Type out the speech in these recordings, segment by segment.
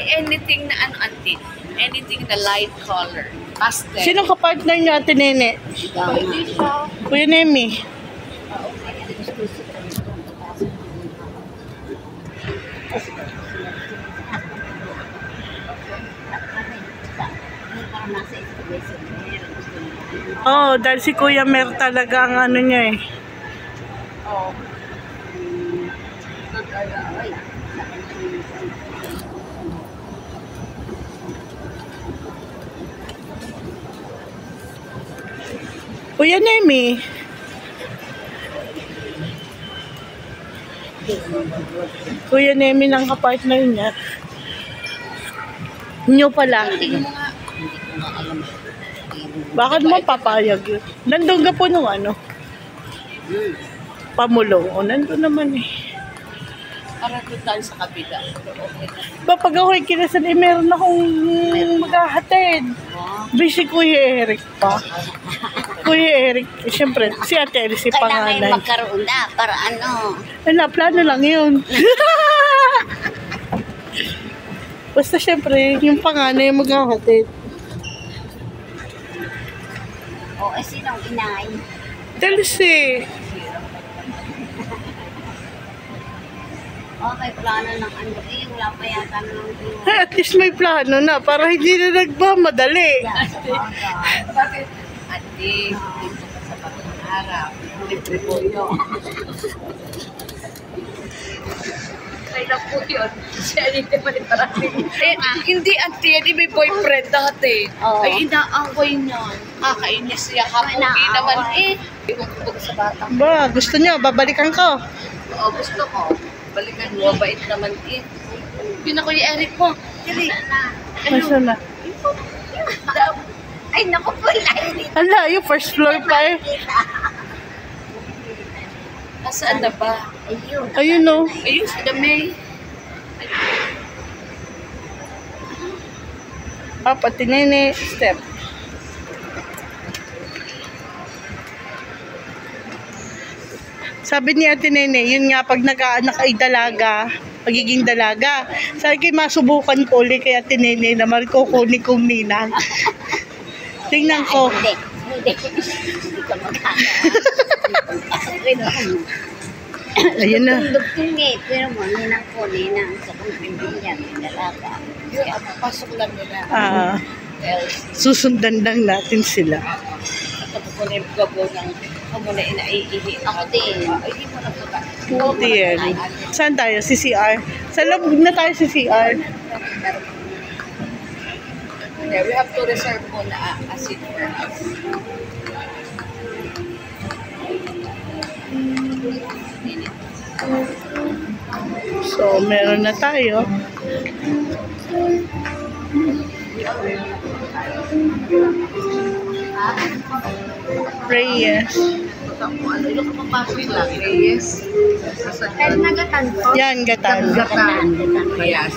anything na ano, auntie. Anything na light color. Pastel. Sino ka-partner niyo, Ate Nene? Kuya Nemi. Oh, dahil si Kuya Mer talaga ang ano niya eh. Oh. Kuya Nemi. Kuya Nemi ng kapartner niya. Nyo pala. Bakit mo papayag yun? Nandun ka po nung ano? Pamulong. O, nandun naman eh. Para doon tayo sa kabila. Pag ako'y kinasal, eh, meron akong maghahatid. Busy Kuya Eric pa. Kuya Eric, siyempre, si Ate Elsie si panganay. Kailangan magkaroon na, para ano. Wala, plano lang yun. Basta siyempre, yung panganay yung maghahatid. O, sinong inay? Elsie. Okay, plano ng ano. Wala pa yata ng At least may plano na, para hindi na nagmamadali. Bakit? Auntie, dito ka sa pag-arap. Libre po yun. Ay, lang po yun. Siya hindi pa rin parating. Eh, hindi, auntie. Hindi may boyfriend dati. Oo. Ay, inaaway niyan. Kakainis siya. Kapugi naman eh. Iwan ko sa bata. Ba, gusto niyo, babalikan ko. Oo, gusto ko. Balikan mo, bait naman eh. Yun ako yung Eric mo. Dili. Masa na? Ay, naku po, lain. Hala, yung first floor pa eh. Nasaan na ba? Ayun. Ayun o. Ayun, si Damay. Pati Nene, step. Sabi ni Ate Nene, yun nga pag nagkaanak ay dalaga, pagiging dalaga. Sabi kayo masubukan ko ulit kay Ate Nene na marikukuni kong ninang. Tingnan ko. Hindi. Hindi ka magkana. Ayun na. Dugtong eh. Pero mo, ninang ko, ninang. Sa kong pimbilyan, dalaga. Yun, papasok lang nila. Susundan lang natin sila. Kapukunin ko po ng muna inaiihi. Ako din. Ay, di mo na po ba? Buti yan. Saan tayo? CCR? Sa loob na tayo CCR. Yeah, we have to reserve po na a seat for us. So, meron na tayo. Reyes. Ano yung kapapasok lang? Reyes? Ay, nagatan po. Yan, gatan. Yes.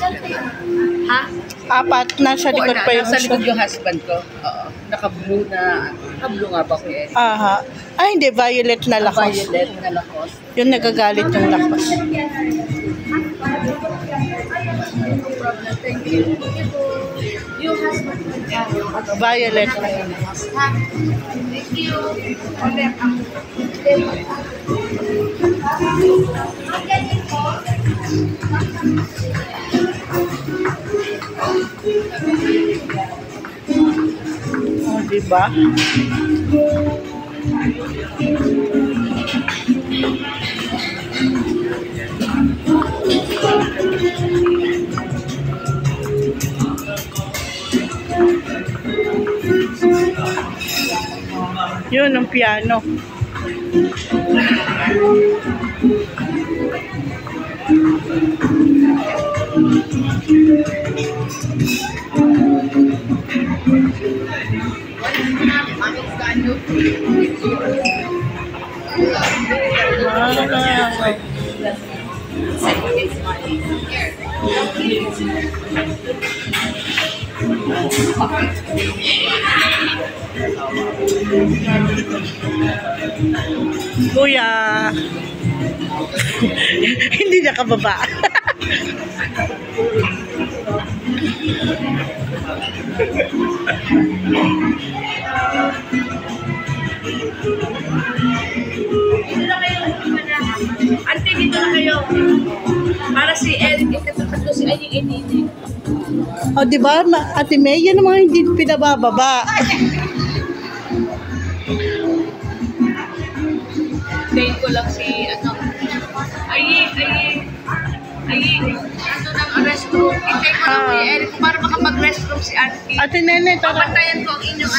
Ha? Apat, nasa likod pa yung Nasa likod isa. yung husband ko. Oo. Naka-blue na. Naka-blue nga ba ko Eric? Aha. Ay, hindi. Violet na lakos. Violet na lakos. Yung nagagalit yung lakos. Thank you. Yung husband ko. Violet. Thank you. Oh, diba? Yun, ang piano. Kuya, hindi nakababa. Dito na kayo. Ante, dito na kayo. Para si Eric, itatatlo si Aying Enini. O, di ba, Ate May, yan ang mga hindi pinabababa. Dahil ko lang si, Aying, ng restroom. Hintay ko lang si Eric para makapag-restroom si Auntie. Ate Nene, tara. Papantayan ko ang inyong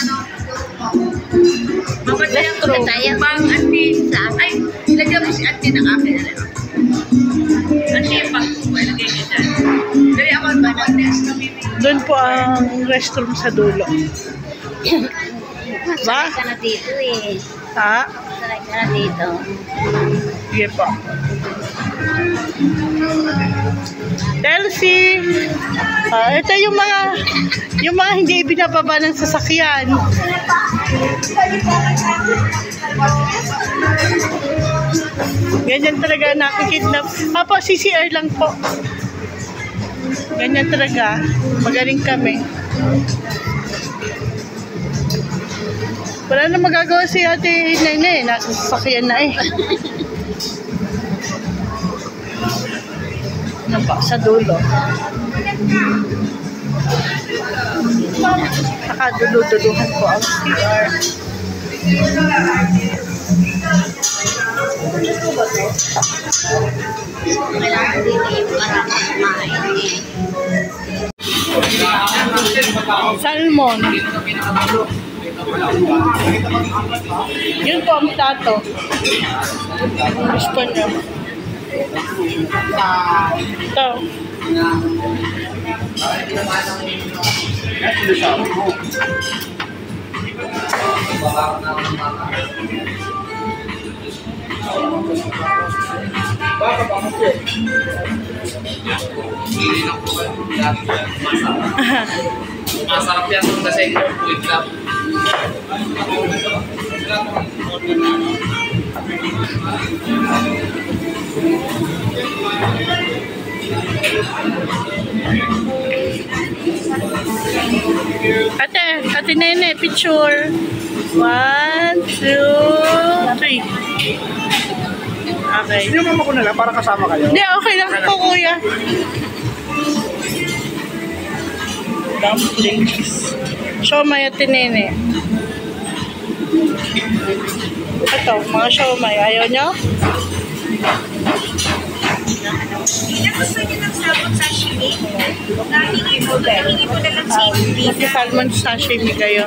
Papantayan ko Restroom. bang Auntie. Ay, lagyan mo si Auntie ng akin. Auntie, yung pang ilagay niya dyan. Dali ako ang mag-nest kami. Doon po ang restroom sa dulo. Ba? Sanay ka na dito eh. Ha? Sanay ka na dito. Sige po. Chelsea! Ito yung mga hindi ibinababa ng sasakyan. Ganyan talaga nakikidnap. Apo, CCR lang po. Ganyan talaga. Magaling kami. Wala na magagawa si Ate Nene. Nasa sasakyan na eh. Ano ba? Sa dulo. Nakaduluduluhan po ang CR. Kailangan dito yung para kumain eh. Salmon. Yun po ang plato. Gusto nyo. Ito. Masarap yan kasi wait lang. Ate Nene, picture. 1, 2, 3. Okay. Sinama ko na lang para kasama kayo. Hindi, okay lang po, kuya. Dumplings. Siomay Ate Nene. Ito, mga siomay. Ayaw nyo? Gusto niyo ng sabon sashimi? Nahingi po na lang si Salmon sashimi kayo.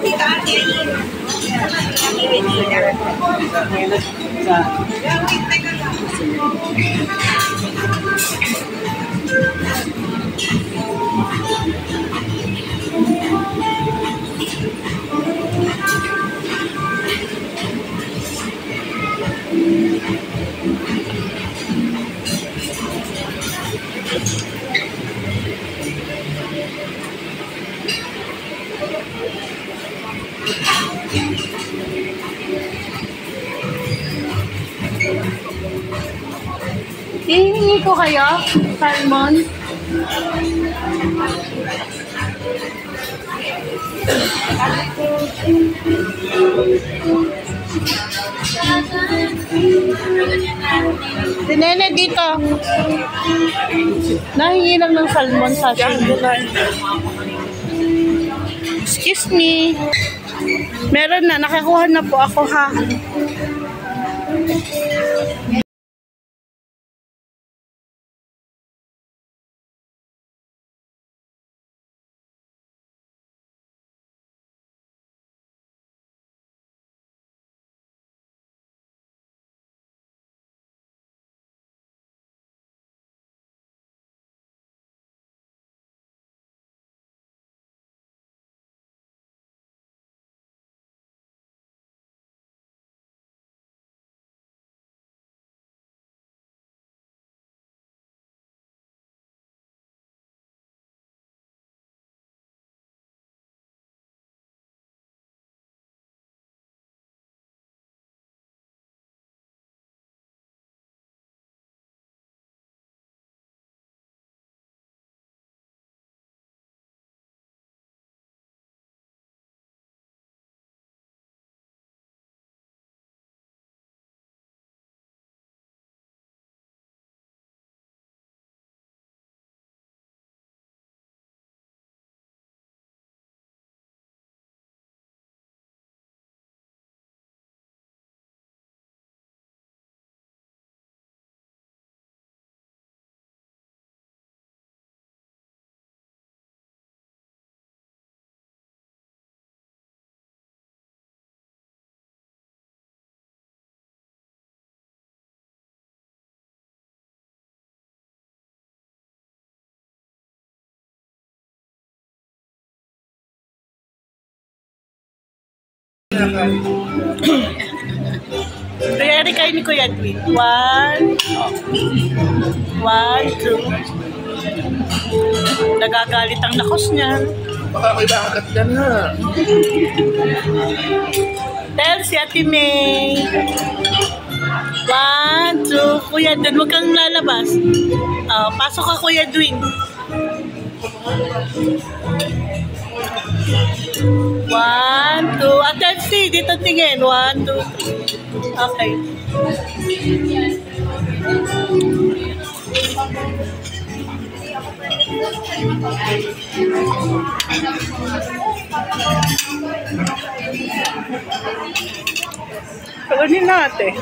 Hihingi ko kayo, salmon. Si Nene dito. Nahingi lang ng salmon sa Excuse me. Meron na, nakakuha na po ako ha. Kaya kayo ni Kuya Edwin. 1, 2. Nagagalit ang nakos niyan. Baka may bakat ka na. Tell si Ate May. 1, 2. Kuya Edwin, huwag kang lalabas. Pasok ka, Kuya Edwin. 1, 2. Ate Elsie, dito tingin. 1, 2, 3. Okay. Paganin natin.